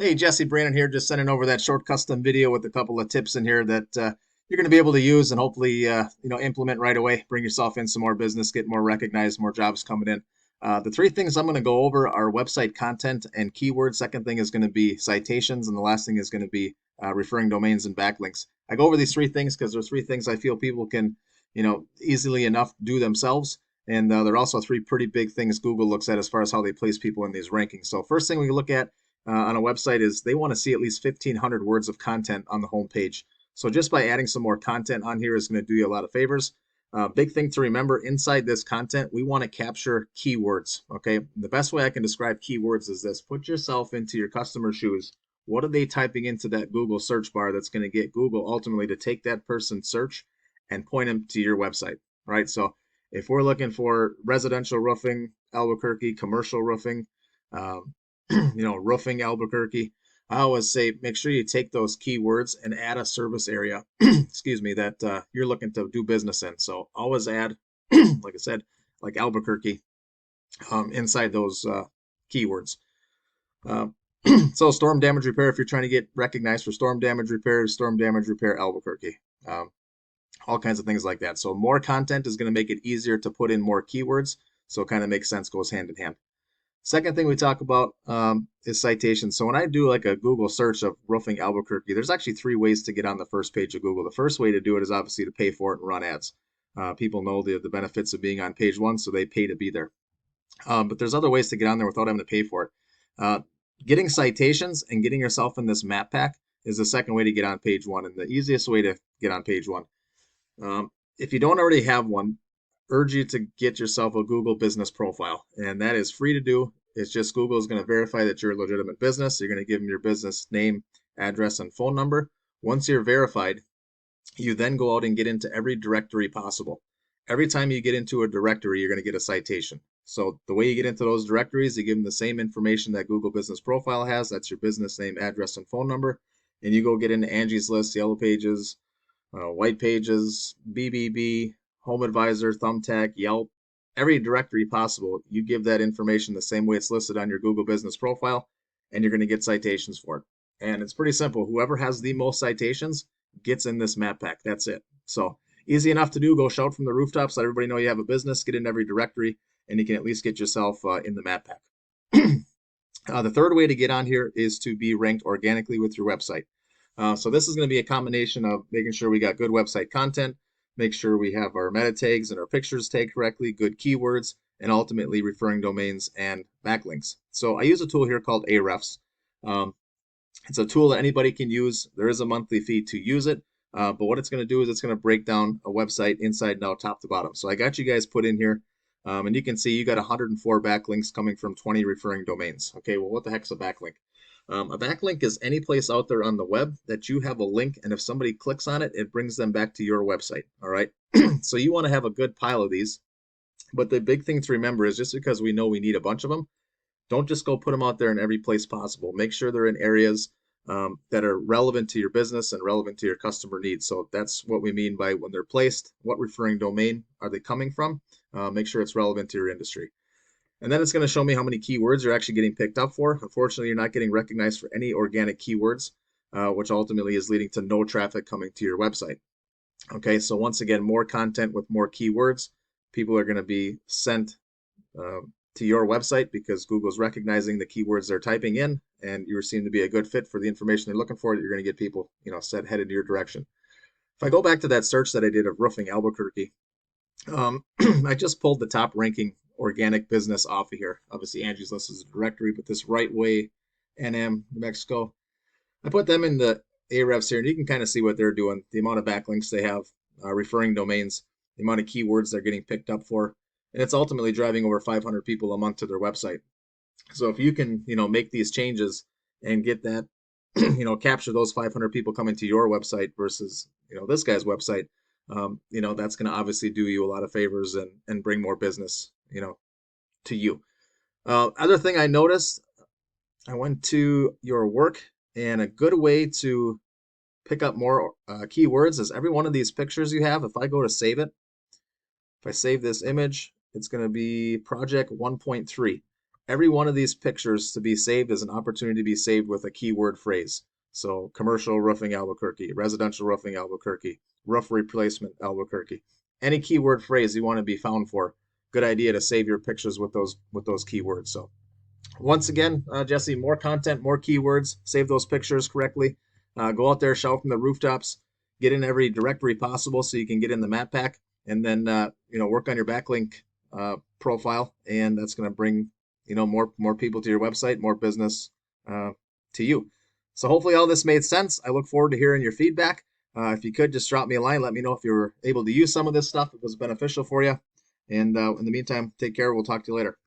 Hey, Jesse Brandon here, just sending over that short custom video with a couple of tips in here that you're going to be able to use and hopefully implement right away. Bring yourself in some more business, get more recognized, more jobs coming in. The three things I'm going to go over are website content and keywords. Second thing is going to be citations, and the last thing is going to be referring domains and backlinks. I go over these three things because they're three things I feel people can, easily enough do themselves. And they're also three pretty big things Google looks at as far as how they place people in these rankings. So first thing we look at on a website is they want to see at least 1,500 words of content on the home page. So just by adding some more content on here is going to do you a lot of favors. Big thing to remember inside this content, we want to capture keywords. Okay, the best way I can describe keywords is this: put yourself into your customer's shoes. What are they typing into that Google search bar that's going to get Google ultimately to take that person's search and point them to your website? Right. So if we're looking for residential roofing, Albuquerque, commercial roofing, um, roofing Albuquerque, I always say make sure you take those keywords and add a service area, excuse me, that you're looking to do business in. So always add, like I said, like Albuquerque inside those keywords. Uh, so storm damage repair, if you're trying to get recognized for storm damage repair Albuquerque. Um, all kinds of things like that. So more content is going to make it easier to put in more keywords. So it kind of makes sense, goes hand in hand. Second thing we talk about is citations. So when I do like a Google search of roofing Albuquerque, there's actually three ways to get on the first page of Google. The first way to do it is obviously to pay for it and run ads. People know the benefits of being on page one, so they pay to be there. But there's other ways to get on there without having to pay for it. Uh, Getting citations and getting yourself in this map pack is the second way to get on page one and the easiest way to get on page one. If you don't already have one, urge you to get yourself a Google business profile, and that is free to do. It's just Google is going to verify that you're a legitimate business. You're going to give them your business name, address, and phone number. Once you're verified, you then go out and get into every directory possible. Every time you get into a directory, you're going to get a citation. So the way you get into those directories, you give them the same information that Google Business Profile has. That's your business name, address, and phone number. And you go get into Angie's List, Yellow Pages, White Pages, BBB, Home Advisor, Thumbtack, Yelp, every directory possible. You give that information the same way it's listed on your Google Business Profile, and you're going to get citations for it. And it's pretty simple. Whoever has the most citations gets in this map pack. That's it. So easy enough to do. Go shout from the rooftops. Let everybody know you have a business. Get in every directory, and you can at least get yourself in the map pack. The third way to get on here is to be ranked organically with your website. So this is going to be a combination of making sure we got good website content, make sure we have our meta tags and our pictures tagged correctly, good keywords, and ultimately referring domains and backlinks. So I use a tool here called Ahrefs. It's a tool that anybody can use. There is a monthly fee to use it, but what it's going to do is it's going to break down a website inside and out, top to bottom. So I got you guys put in here, and you can see you got 104 backlinks coming from 20 referring domains. Okay, well, what the heck's a backlink? A backlink is any place out there on the web that you have a link, and if somebody clicks on it, it brings them back to your website. All right. So you want to have a good pile of these. But the big thing to remember is just because we know we need a bunch of them, don't just go put them out there in every place possible. Make sure they're in areas that are relevant to your business and relevant to your customer needs. So that's what we mean by when they're placed. What referring domain are they coming from? Make sure it's relevant to your industry. And then it's going to show me how many keywords you're actually getting picked up for. Unfortunately, you're not getting recognized for any organic keywords, which ultimately is leading to no traffic coming to your website. Okay, so once again, more content with more keywords. People are going to be sent to your website because Google's recognizing the keywords they're typing in, and you seem to be a good fit for the information they're looking for. You're going to get people, headed in your direction. If I go back to that search that I did of roofing Albuquerque, I just pulled the top ranking organic business off of here. Obviously, Angie's List is a directory, but this Right Way, NM, New Mexico, I put them in the Ahrefs here, and you can kind of see what they're doing, the amount of backlinks they have, referring domains, the amount of keywords they're getting picked up for, and it's ultimately driving over 500 people a month to their website. So if you can, make these changes and get that, capture those 500 people coming to your website versus, this guy's website, that's going to obviously do you a lot of favors and bring more business, to you. Other thing I noticed, I went to your work, and a good way to pick up more keywords is every one of these pictures you have. If I go to save it, if I save this image, it's going to be project 1.3. every one of these pictures to be saved is an opportunity to be saved with a keyword phrase. So commercial roofing Albuquerque, residential roofing Albuquerque, roof replacement Albuquerque. Any keyword phrase you want to be found for, good idea to save your pictures with those keywords. So once again, Jesse, more content, more keywords, save those pictures correctly. Go out there, shout from the rooftops, get in every directory possible so you can get in the map pack, and then work on your backlink profile, and that's going to bring more people to your website, more business to you. So hopefully all this made sense. I look forward to hearing your feedback. If you could just drop me a line, let me know if you were able to use some of this stuff, if it was beneficial for you. And in the meantime, take care. We'll talk to you later.